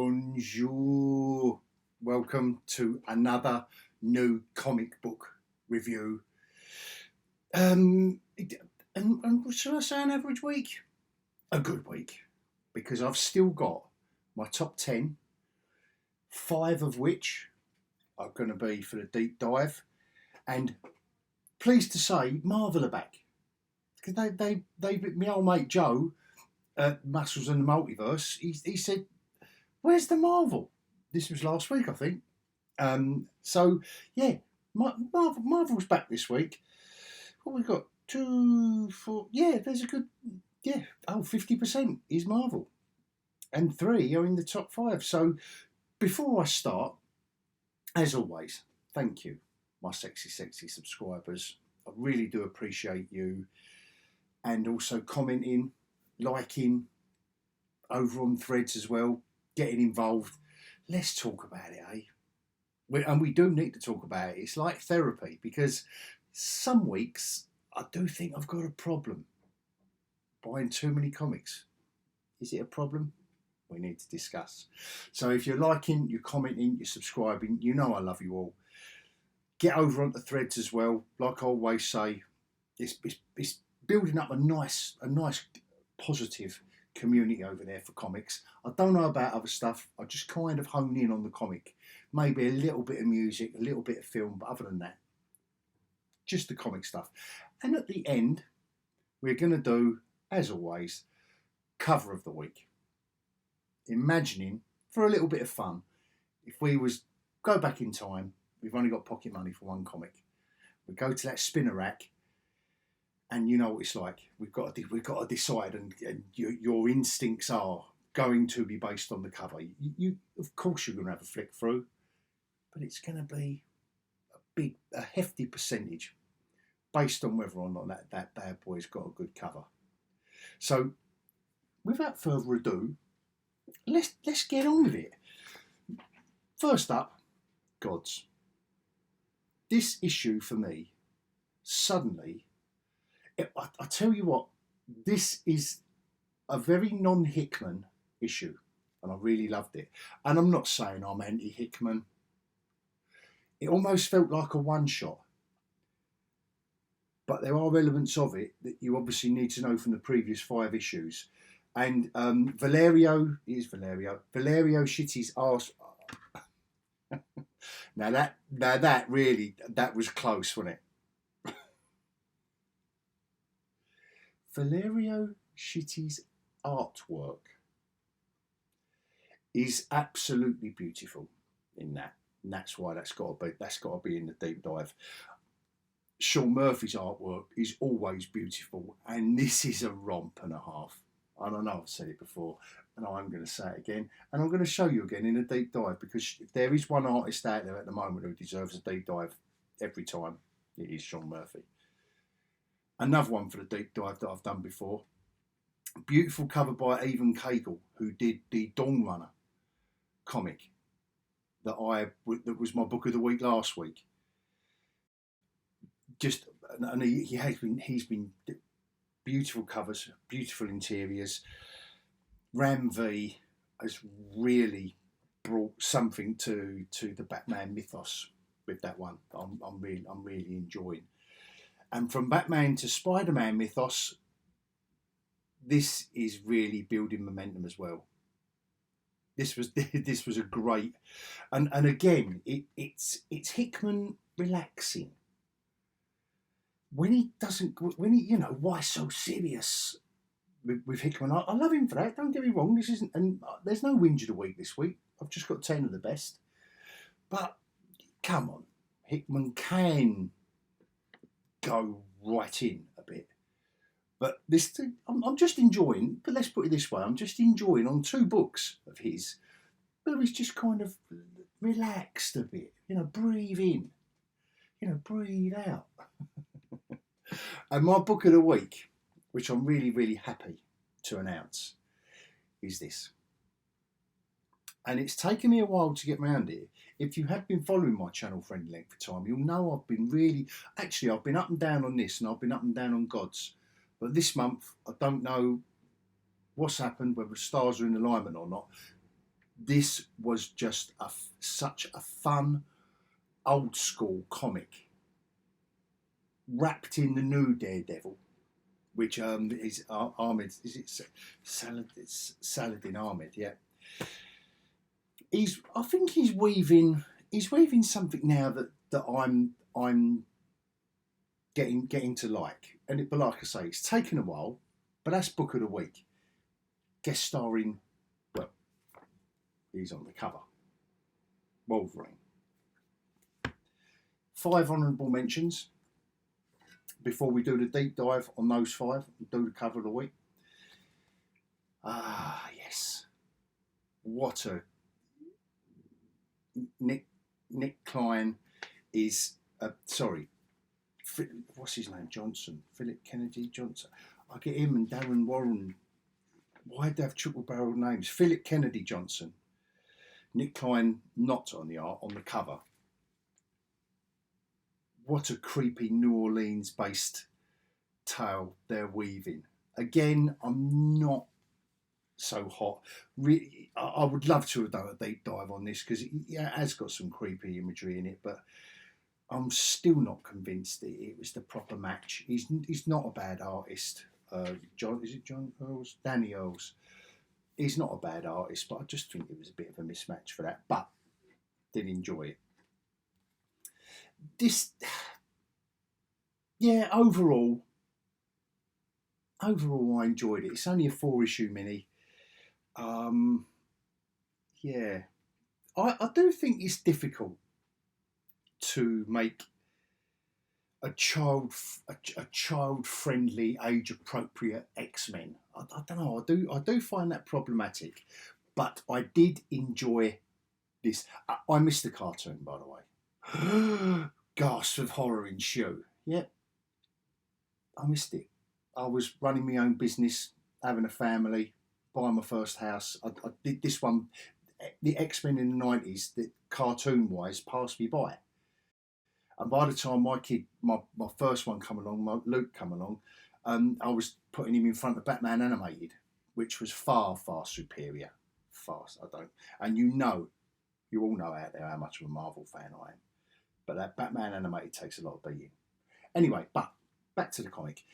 Bonjour. Welcome to another new comic book review. And should I say an average week? A good week, because I've still got my top 10, 5 of which are going to be for the deep dive. And pleased to say, Marvel are back. Because they my old mate Joe at Muscles and the Multiverse, he said, "Where's the Marvel?" This was last week, I think. So yeah, Marvel's back this week. What we got? 2, 4. Yeah, there's a good. Yeah, 50% is Marvel, and 3 are in the top 5. So before I start, as always, thank you, my sexy subscribers. I really do appreciate you, and also commenting, liking over on Threads as well, getting involved. Let's talk about it, eh? And we do need to talk about it. It's like therapy, because some weeks I do think I've got a problem buying too many comics. Is it a problem? We need to discuss. So if you're liking, you're commenting, you're subscribing, you know I love you all. Get over onto Threads as well. Like I always say, it's building up a nice positive community over there for comics. I don't know about other stuff. I just kind of hone in on the comic. Maybe a little bit of music, a little bit of film, but other than that, just the comic stuff. And at the end, we're going to do, as always, cover of the week. Imagining, for a little bit of fun, if we was go back in time, we've only got pocket money for one comic. We go to that spinner rack, and you know what it's like. We've got to decide, and your instincts are going to be based on the cover. You of course you're going to have a flick through, but it's going to be a hefty percentage based on whether or not that bad boy's got a good cover. So, without further ado, let's get on with it. First up, Gods. This issue for me, suddenly, I tell you what, this is a very non-Hickman issue, and I really loved it. And I'm not saying I'm anti-Hickman. It almost felt like a one-shot, but there are elements of it that you obviously need to know from the previous 5 issues. And Valerio shit his arse. Now that was close, wasn't it? Valerio Shitty's artwork is absolutely beautiful in that, and that's why that's got to be in the deep dive. Sean Murphy's artwork is always beautiful, and this is a romp and a half. I don't know, I've said it before, and I'm going to say it again, and I'm going to show you again in a deep dive, because if there is one artist out there at the moment who deserves a deep dive every time, it is Sean Murphy. Another one for the deep dive that I've done before. Beautiful cover by Evan Cagle, who did the Dawn Runner comic that was my book of the week last week. And he's been beautiful covers, beautiful interiors. Ram V has really brought something to the Batman mythos with that one. I'm really enjoying. And from Batman to Spiderman mythos, this is really building momentum as well. This was a great, and again, it's Hickman relaxing. When he why so serious with Hickman? I love him for that. Don't get me wrong. This isn't, and there's no whinge of the week this week. I've just got 10 of the best. But come on, Hickman can go right in a bit. But I'm just enjoying. But let's put it this way: I'm just enjoying on 2 books of his, where he's just kind of relaxed a bit. Breathe in. Breathe out. And my book of the week, which I'm really, really happy to announce, is this. And it's taken me a while to get around it. If you have been following my channel for any length of time, you'll know I've been up and down on this, and I've been up and down on Gods. But this month, I don't know what's happened, whether the stars are in alignment or not. This was just such a fun, old school comic, wrapped in the new Daredevil, which is Ahmed. Is it It's Saladin Ahmed? Yeah. I think he's weaving something now that I'm getting to like. But like I say, it's taken a while, but that's book of the week. Guest starring, well, he's on the cover, Wolverine. 5 honourable mentions before we do the deep dive on those 5 and do the cover of the week. Yes. What a... Nick Klein is... what's his name? Johnson. Philip Kennedy Johnson. I get him and Darren Warren. Why'd they have triple-barreled names? Philip Kennedy Johnson. Nick Klein not on the art, on the cover. What a creepy New Orleans-based tale they're weaving. Again, I'm not so hot. Really, I would love to have done a deep dive on this because it has got some creepy imagery in it, but I'm still not convinced that it was the proper match. He's not a bad artist. John Earls? Danny Earls. He's not a bad artist, but I just think it was a bit of a mismatch for that. But did enjoy it. Overall I enjoyed it. It's only a 4-issue mini. I do think it's difficult to make a child friendly, age appropriate X-Men. I don't know. I do find that problematic, but I did enjoy this. I missed the cartoon, by the way. Gasp of horror ensue. Yep, I missed it. I was running my own business, having a family, buying my first house. I did this one. The X-Men in the 90s, the cartoon-wise, passed me by. And by the time my first one come along, Luke come along, I was putting him in front of Batman Animated, which was far, far superior. And you all know out there how much of a Marvel fan I am. But that Batman Animated takes a lot of beating. Anyway, but back to the comic.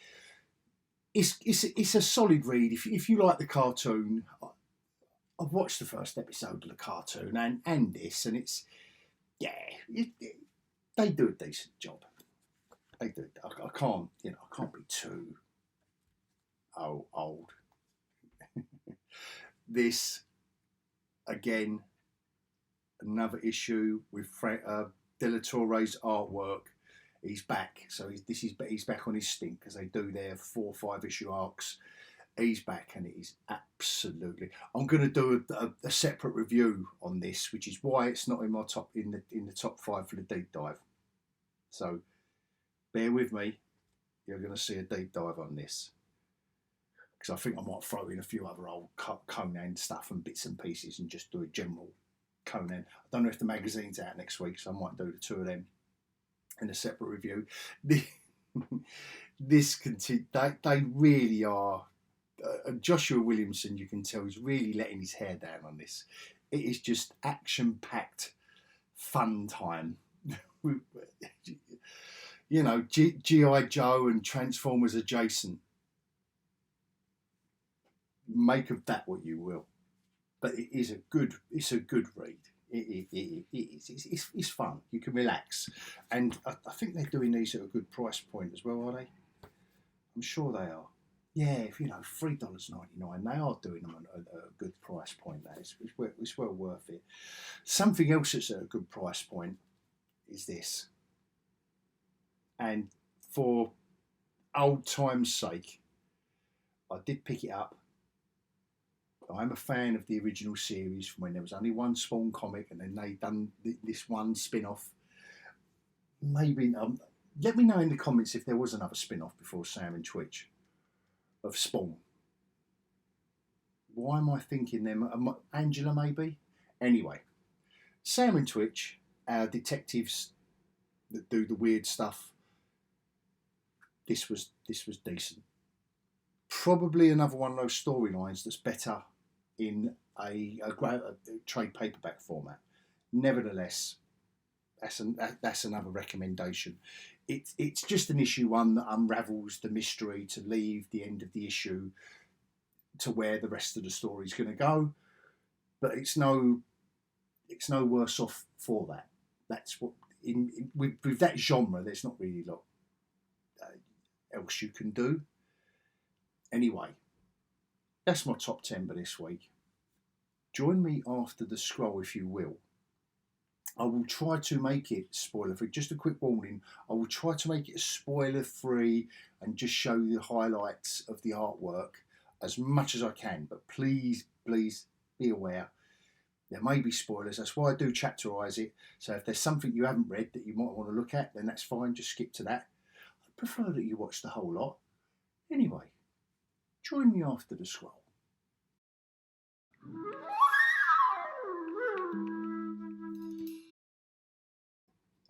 It's a solid read. If you like the cartoon, I've watched the first episode of the cartoon and this, and it's they do a decent job. They do. I can't be too old. This again, another issue with De La Torre's artwork. He's back, so he's back on his stink because they do their 4 or 5 issue arcs. He's back, and it is absolutely. I'm going to do a separate review on this, which is why it's not in my top in the top 5 for the deep dive. So bear with me. You're going to see a deep dive on this because I think I might throw in a few other old Conan stuff and bits and pieces and just do a general Conan. I don't know if the magazine's out next week, so I might do the 2 of them in a separate review. They really are. Joshua Williamson, you can tell, he's really letting his hair down on this. It is just action-packed fun time. G.I. Joe and Transformers adjacent. Make of that what you will. But it's a good read. It's fun. You can relax. And I think they're doing these at a good price point as well, are they? I'm sure they are. Yeah, $3.99. They are doing them at a good price point. It's well worth it. Something else that's at a good price point is this. And for old time's sake, I did pick it up. I'm a fan of the original series from when there was only one Spawn comic, and then they done this one spin-off. Maybe let me know in the comments if there was another spin-off before Sam and Twitch of Spawn. Why am I thinking them? Angela, maybe? Anyway, Sam and Twitch, our detectives that do the weird stuff. This was decent. Probably another one of those storylines that's better in a trade paperback format. Nevertheless, that's another recommendation. It's just an issue one that unravels the mystery to leave the end of the issue to where the rest of the story is going to go, but it's no worse off for that. That's what with that genre. There's not really a lot else you can do. Anyway, that's my top 10 for this week. Join me after the scroll if you will. I will try to make it spoiler free. Just a quick warning, I will try to make it spoiler free and just show you the highlights of the artwork as much as I can. But please be aware, there may be spoilers. That's why I do chapterize it. So if there's something you haven't read that you might want to look at, then that's fine. Just skip to that. I prefer that you watch the whole lot. Anyway, join me after the scroll.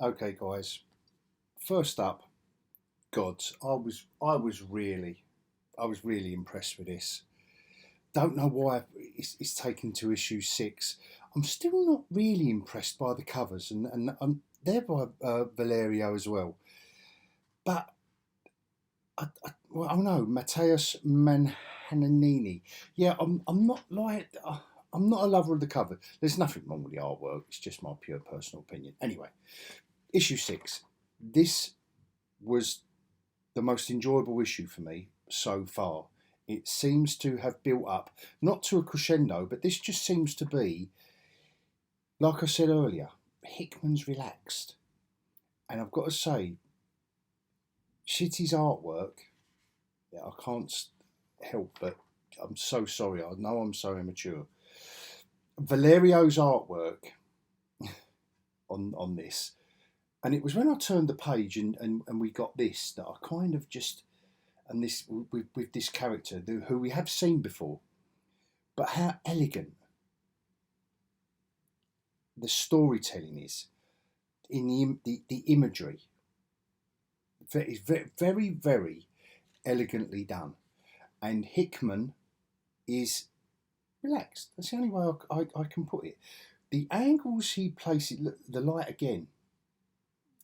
Okay, guys. First up, Gods. I was really impressed with this. Don't know why it's taken to issue 6. I'm still not really impressed by the covers, and they're by Valerio as well. But I know Matteus Manhanini. Yeah, I'm not like I'm not a lover of the cover. There's nothing wrong with the artwork. It's just my pure personal opinion. Anyway, issue 6. This was the most enjoyable issue for me so far. It seems to have built up, not to a crescendo, but this just seems to be, like I said earlier, Hickman's relaxed. And I've got to say, Shitty's artwork, yeah, I can't help but, I'm so sorry, I know I'm so immature. Valerio's artwork on this, and it was when I turned the page and we got this that I kind of just, and this with this character who we have seen before, but how elegant the storytelling is in the imagery. It's very, very elegantly done, and Hickman is relaxed. That's the only way I can put it. The angles he places, the light again.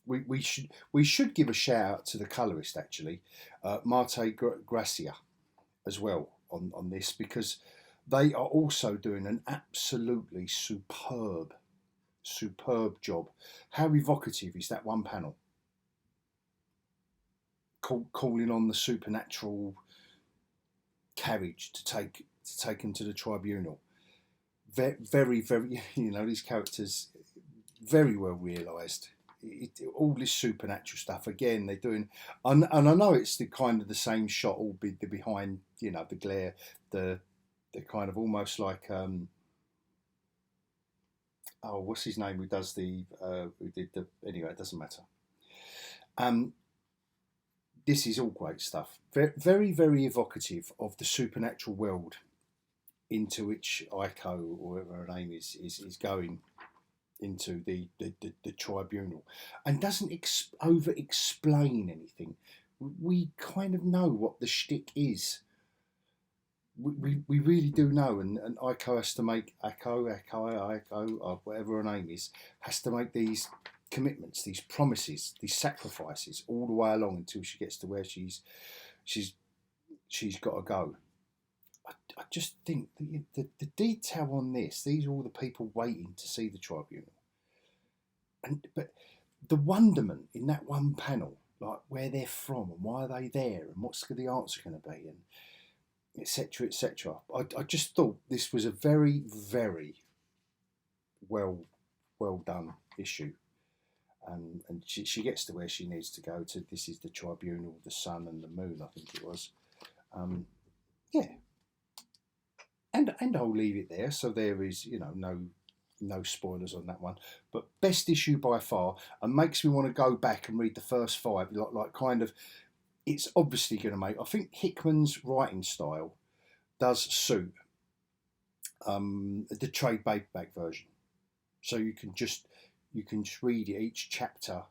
We should give a shout out to the colorist actually, Marte Gracia, as well on this, because they are also doing an absolutely superb job. How evocative is that one panel? Calling on the supernatural carriage to take him to the tribunal. Very, very, these characters very well realised. All this supernatural stuff again. They're doing, and I know it's the kind of the same shot, all the behind, the glare, the kind of almost like what's his name? Who does the who did the anyway? It doesn't matter. This is all great stuff. Very, very evocative of the supernatural world into which Aiko, or whatever her name is going into the tribunal, and doesn't over explain anything. We kind of know what the shtick is. We really do know, and Aiko has to make Aiko, whatever her name is, has to make these commitments, these promises, these sacrifices all the way along until she gets to where she's got to go. I just think the detail on this, these are all the people waiting to see the tribunal, but the wonderment in that one panel, like where they're from and why are they there and what's the answer going to be, and etc. etc. I just thought this was a very, very well done issue. And she gets to where she needs to go to. This is the tribunal, the sun and the moon, I think it was. Yeah. And I'll leave it there. So there is, no spoilers on that one. But best issue by far, and makes me want to go back and read the first 5. Like kind of, it's obviously going to make. I think Hickman's writing style does suit the trade paperback version. So you can just read it, each chapter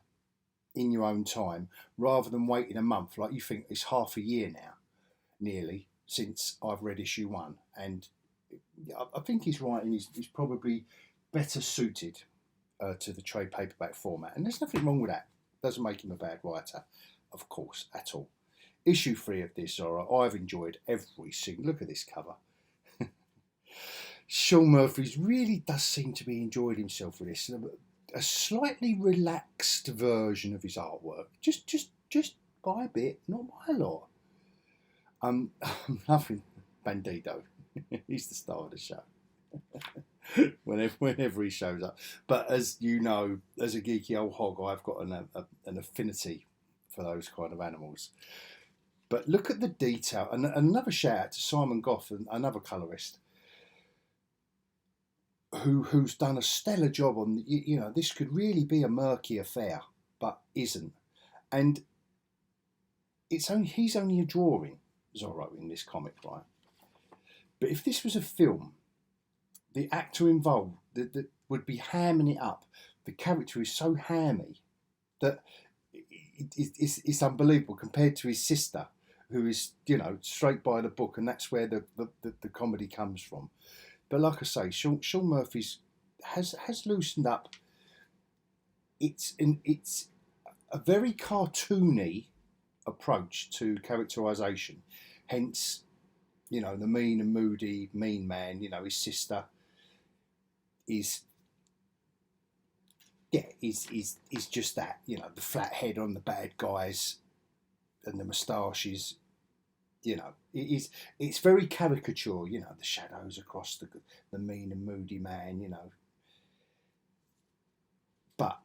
in your own time, rather than waiting a month. Like you think it's half a year now, nearly, since I've read issue 1, and I think his writing is probably better suited to the trade paperback format, and there's nothing wrong with that. Doesn't make him a bad writer, of course, at all. Issue 3 of this Zorro, I've enjoyed every single. Look at this cover. Sean Murphy's really does seem to be enjoying himself with this. A slightly relaxed version of his artwork, just by a bit, not by a lot. I'm loving Bandido. He's the star of the show. whenever he shows up. But as you know, as a geeky old hog, I've got an affinity for those kind of animals. But look at the detail, and another shout out to Simon Goff, another colourist, who's done a stellar job on. This could really be a murky affair, but isn't. And he's only a drawing, Zorro, in this comic, right? But if this was a film, the actor involved that would be hamming it up. The character is so hammy that it's unbelievable compared to his sister, who is straight by the book, and that's where the comedy comes from. But like I say, Sean Murphy's has loosened up. It's a very cartoony approach to characterisation, hence the mean and moody mean man. His sister is just that. The flat head on the bad guys and the moustaches. It's very caricature. The shadows across the mean and moody man. But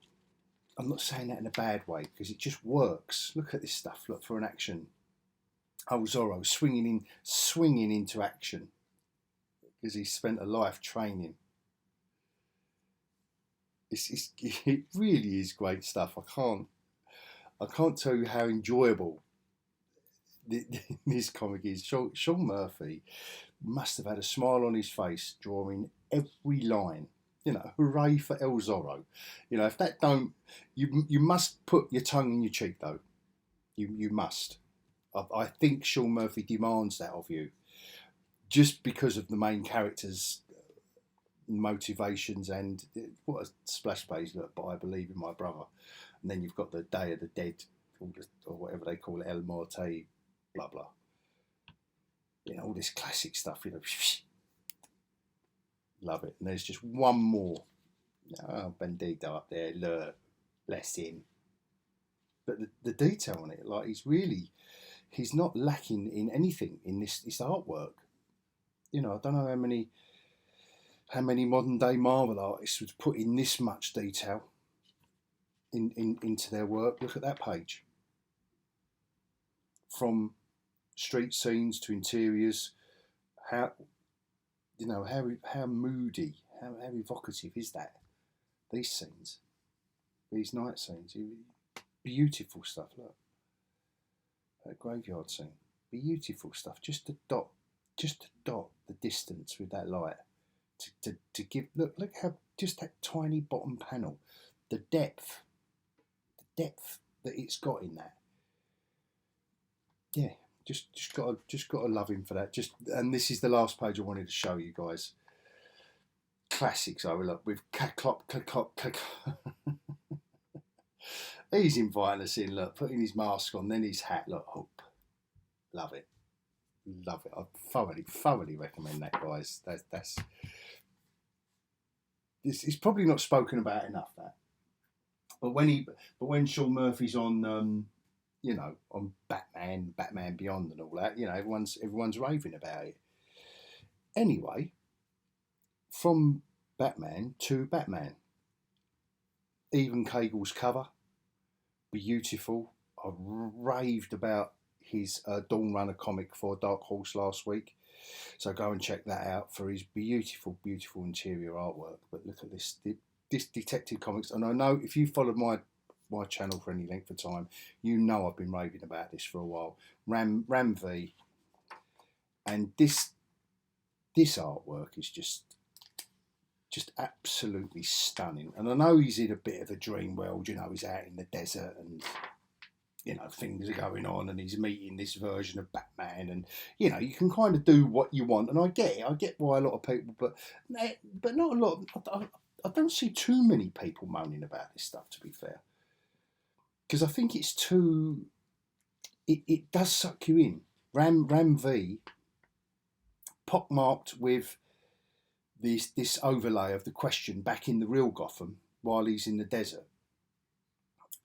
I'm not saying that in a bad way, because it just works. Look at this stuff. Look, for an action. Oh, Zorro swinging into action because he spent a life training. It really is great stuff. I can't tell you how enjoyable this comic is. Sean Murphy must have had a smile on his face drawing every line. Hooray for El Zorro. If that don't, you must put your tongue in your cheek though. You must. I think Sean Murphy demands that of you, just because of the main character's motivations and what a splash page. Look, but I believe in my brother, and then you've got the Day of the Dead, or whatever they call it, El Morte, blah blah. All this classic stuff. Love it. And there's just one more. Bandido up there. Look, bless him. But the detail on it, like he's not lacking in anything in this artwork. I don't know how many modern day Marvel artists would put in this much detail into their work. Look at that page. From street scenes to interiors, how moody, how evocative is that? These scenes, these night scenes, beautiful stuff. Look, that graveyard scene, beautiful stuff. Just to dot the distance with that light, to give. Look how just that tiny bottom panel, the depth that it's got in that. Yeah. Just gotta love him for that. And this is the last page I wanted to show you guys. Classics I will look with Clop. He's inviting us in. Look, putting his mask on, then his hat. Look, hope. Love it. I thoroughly recommend that, guys. It's probably not spoken about enough, that. But when Sean Murphy's on. On Batman Beyond and all that, everyone's raving about it. Anyway, from Batman to Batman. Even Cagle's cover, beautiful. I raved about his Dawn Runner comic for Dark Horse last week, so go and check that out for his beautiful interior artwork. But look at this Detective Comics, and I know if you followed my channel for any length of time, I've been raving about this for a while. Ram V, and this artwork is just absolutely stunning. And I know he's in a bit of a dream world. He's out in the desert and things are going on, and he's meeting this version of Batman, and you can kind of do what you want, and I get it. I get why a lot of people, but not a lot. I don't see too many people moaning about this stuff, to be fair, because I think it's too. It does suck you in. Ram V, pockmarked with this overlay of the question back in the real Gotham while he's in the desert,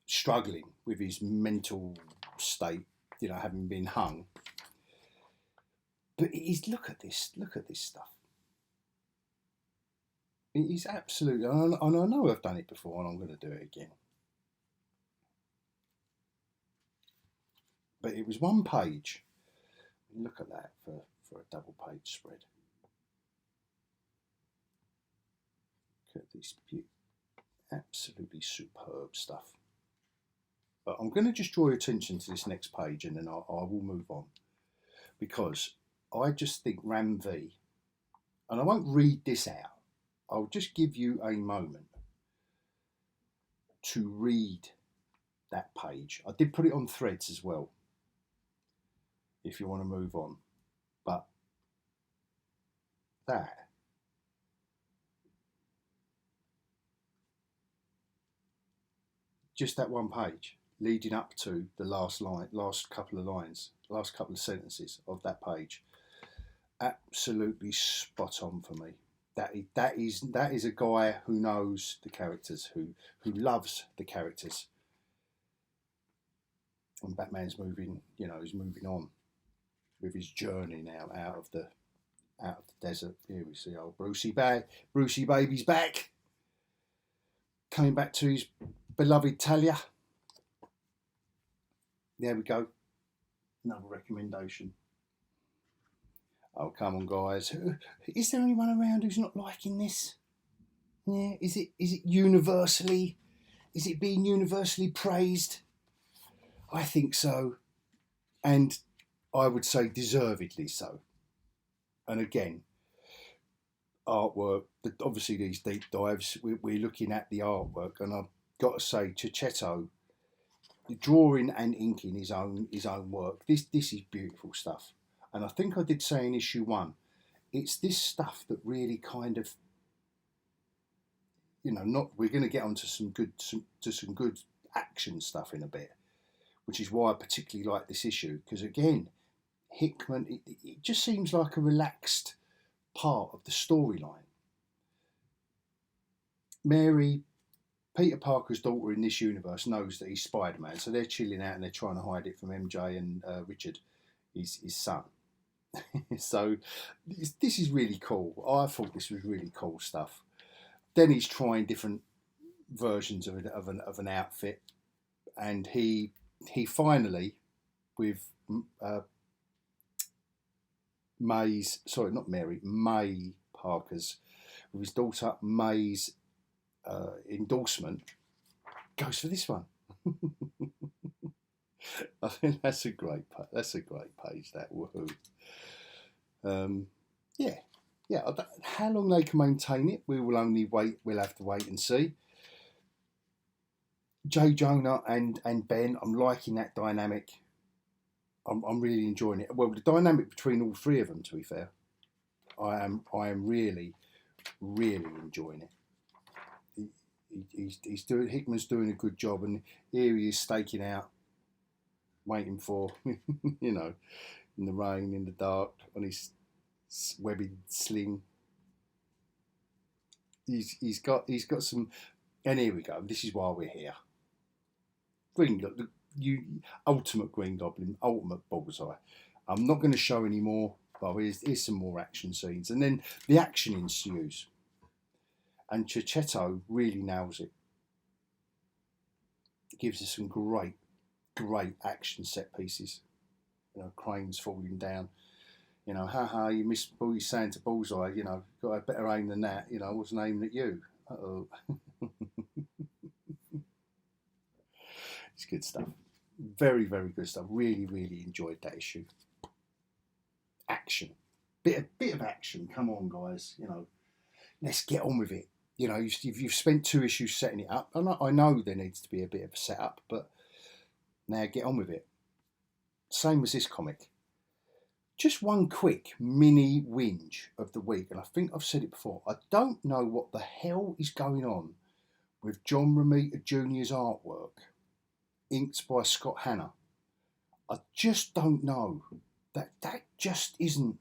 struggling with his mental state, having been hung. But look at this stuff. It is absolutely, and I know I've done it before, and I'm going to do it again. But it was one page. Look at that for a double page spread. Look at this absolutely superb stuff. But I'm going to just draw your attention to this next page, and then I will move on, because I just think Ram V, and I won't read this out, I'll just give you a moment to read that page. I did put it on Threads as well, if you want to move on. But that, just that one page leading up to the last couple of sentences of that page, absolutely spot on for me. That is a guy who knows the characters, who loves the characters. And Batman's he's moving on with his journey now out of the desert. Here we see old Brucey baby's back, coming back to his beloved Talia. There we go. Another recommendation. Oh, come on, guys. Is there anyone around who's not liking this? Yeah, is it universally? Is it being universally praised? I think so. And I would say deservedly so. And again, artwork, obviously these deep dives, we're looking at the artwork, and I've got to say, Checchetto, the drawing and inking his own work. This is beautiful stuff. And I think I did say in issue 1, it's this stuff that really kind of, we're going to get onto some good action stuff in a bit, which is why I particularly like this issue, because again, Hickman, it just seems like a relaxed part of the storyline. Mary, Peter Parker's daughter in this universe, knows that he's Spider-Man, so they're chilling out and they're trying to hide it from MJ and Richard, his son. So this is really cool. I thought this was really cool stuff. Then he's trying different versions of an outfit, and he finally, with May Parker's, with his daughter May's endorsement, goes for this one. I think that's a great page. That woohoo. Yeah. How long they can maintain it, we will only wait. We'll have to wait and see. J. Jonah and Ben, I'm liking that dynamic. I'm really enjoying it. Well, the dynamic between all three of them, to be fair, I am really, really enjoying it. Hickman's doing a good job, and here he is staking out, waiting for, in the rain, in the dark, on his webbed sling. He's got some, and here we go. This is why we're here. Ultimate Green Goblin, ultimate bullseye. I'm not going to show any more, but here's some more action scenes, and then the action ensues, and Checchetto really nails it. Gives us some great action set pieces. Cranes falling down. Haha, you missed Santa Bullseye. Got a better aim than that. I wasn't aiming at you. Uh-oh. It's good stuff. Very, very good stuff. Really, really enjoyed that issue. Action. Bit of action. Come on, guys. Let's get on with it. You've spent 2 issues setting it up. I know there needs to be a bit of a setup, but Now get on with it. Same as this comic. Just one quick mini whinge of the week, and I think I've said it before. I don't know what the hell is going on with John Romita Jr.'s artwork, inked by Scott Hanna. I just don't know. That just isn't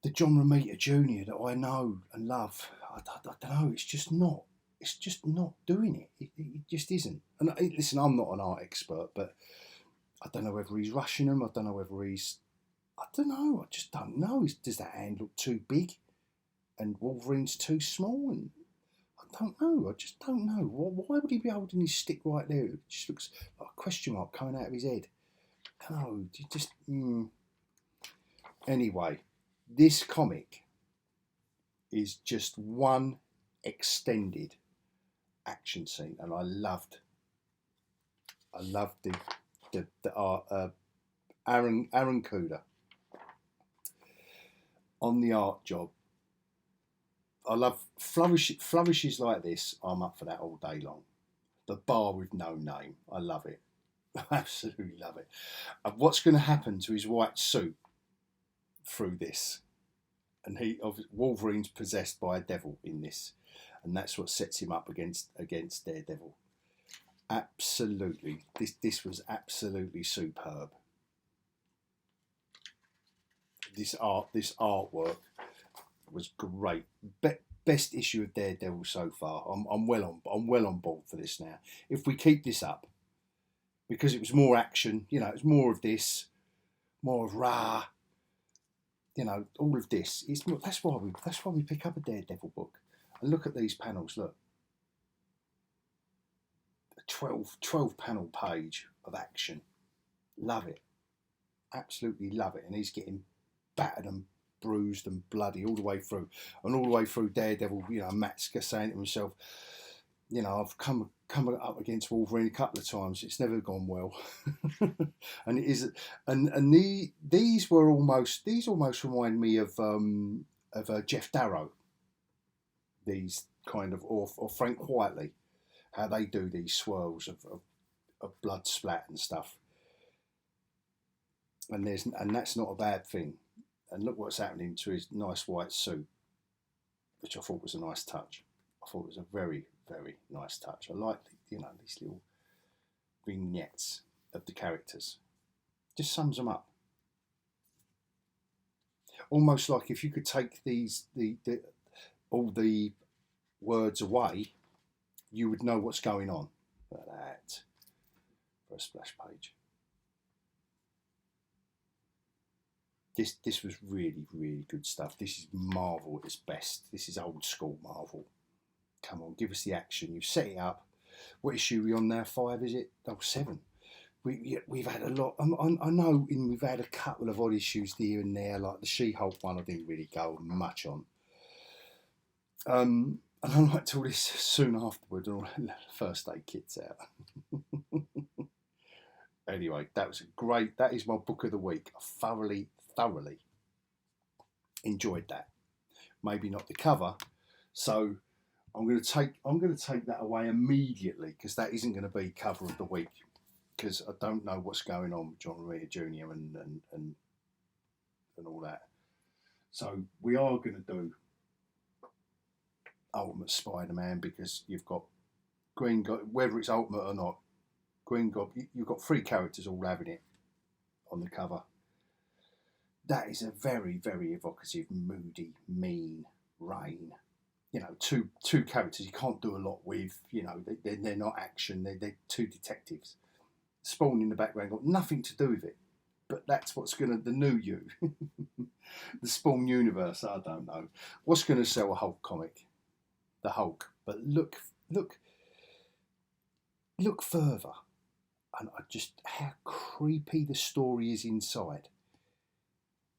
the John Romita Jr. that I know and love. I don't know. It's just not. It's just not doing it. It just isn't. And listen, I'm not an art expert, but I don't know whether he's rushing them. I don't know whether he's. I don't know. I just don't know. Does that hand look too big, and Wolverine's too small? And I don't know. I just don't know. Why would he be holding his stick right there? It just looks like a question mark coming out of his head. No, just. Anyway, this comic is just one extended action scene, and I loved the art. Aaron Kuda on the art job. I love flourishes like this. I'm up for that all day long. The bar with no name. I love it. I absolutely love it. And what's going to happen to his white suit through this? And Wolverine's possessed by a devil in this, and that's what sets him up against Daredevil. Absolutely, this was absolutely superb. This artwork was great. Best issue of Daredevil so far. I'm well on board for this now. If we keep this up, because it was more action, it was more of this, more of rah. All of this. That's why we pick up a Daredevil book. And look at these panels. Look, a 12 panel page of action. Love it. Absolutely love it. And he's getting battered and bruised and bloody all the way through. And all the way through Daredevil, Matt's saying to himself, I've come up against Wolverine a couple of times. It's never gone well. And it is, and these almost remind me of Jeff Darrow. These kind of, or Frank Whiteley, how they do these swirls of blood splat and stuff. And that's not a bad thing. And look what's happening to his nice white suit, which I thought was a nice touch. I thought it was a very, very nice touch. I like these little vignettes of the characters. Just sums them up. Almost like if you could take all the words away, you would know what's going on. Look at that for a splash page. This was really, really good stuff. This is Marvel at its best. This is old school Marvel. Come on, give us the action. You've set it up. What issue are we on now? 5, is it? Oh, 7. We've had a lot. I know we've had a couple of odd issues here and there, like the She-Hulk one I didn't really go much on. And I liked all this soon afterwards, all the first aid kits out. Anyway, that is my book of the week. I thoroughly enjoyed that. Maybe not the cover, so I'm going to take that away immediately, because that isn't going to be cover of the week, because I don't know what's going on with John Romita Jr. and all that. So we are going to do Ultimate Spider-Man, because you've got Green Goblin, whether it's Ultimate or not. Green Goblin, you've got 3 characters all having it on the cover. That is a very, very evocative, moody, mean Rain. Two characters you can't do a lot with. They're not action. They're 2 detectives. Spawn in the background got nothing to do with it, but that's what's the new you, the Spawn universe. I don't know what's going to sell a Hulk comic, the Hulk. But look further, and how creepy the story is inside.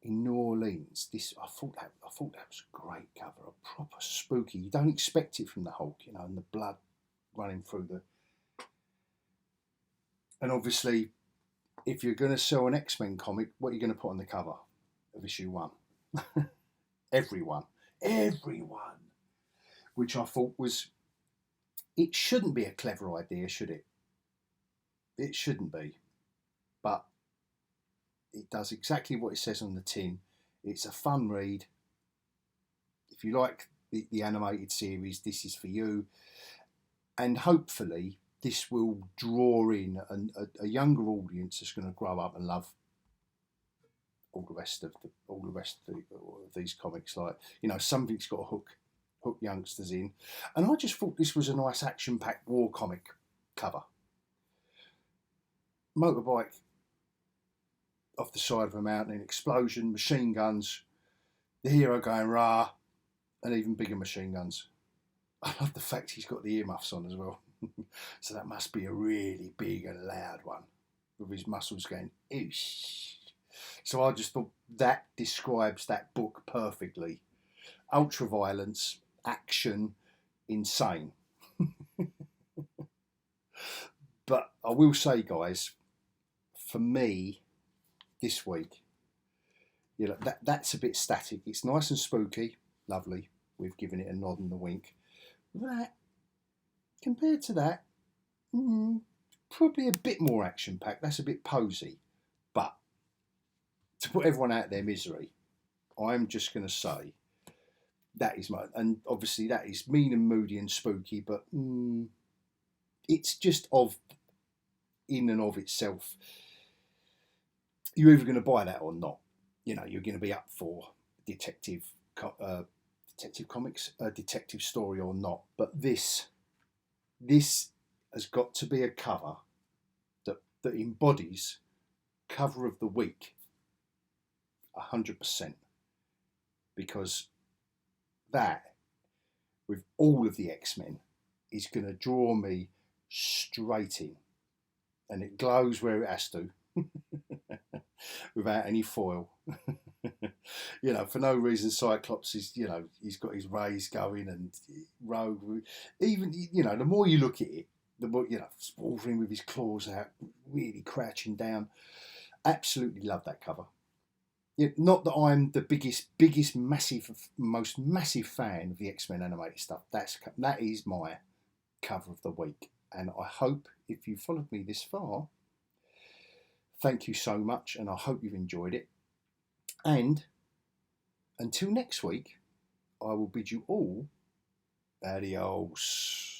In New Orleans, I thought that was a great cover, a proper spooky. You don't expect it from the Hulk, and the blood running through the. And obviously, if you're going to sell an X-Men comic, what are you going to put on the cover of issue 1? Everyone, which I thought it shouldn't be a clever idea, should it? It shouldn't be, but it does exactly what it says on the tin. It's a fun read. If you like the animated series, this is for you. And hopefully this will draw in a younger audience that's going to grow up and love all the rest of these comics. Like, you know, something's got to hook youngsters in. And I just thought this was a nice action-packed war comic cover. Motorbike off the side of a mountain, explosion, machine guns, the hero going rah, and even bigger machine guns. I love the fact he's got the earmuffs on as well. So that must be a really big and loud one, with his muscles going oosh. So I just thought that describes that book perfectly. Ultra violence, action, insane. But I will say, guys, for me, this week, you know, that's a bit static. It's nice and spooky, lovely. We've given it a nod and a wink. That, compared to that, probably a bit more action-packed. That's a bit posy. But to put everyone out of their misery, I'm just going to say that is and obviously that is mean and moody and spooky, but it's just in and of itself. You're either going to buy that or not. You know, you're going to be up for detective comics, a detective story or not. But this has got to be a cover that embodies cover of the week 100%, because that, with all of the X-Men, is going to draw me straight in, and it glows where it has to without any foil. You know, for no reason. Cyclops is, you know, he's got his rays going, and Rogue, even, you know, the more you look at it, the more, you know, Wolverine with his claws out, really crouching down. Absolutely love that cover. Yeah, not that I'm the biggest, most massive fan of the X-Men animated stuff. That is my cover of the week, and I hope, if you followed me this far, thank you so much, and I hope you've enjoyed it. And until next week, I will bid you all adios.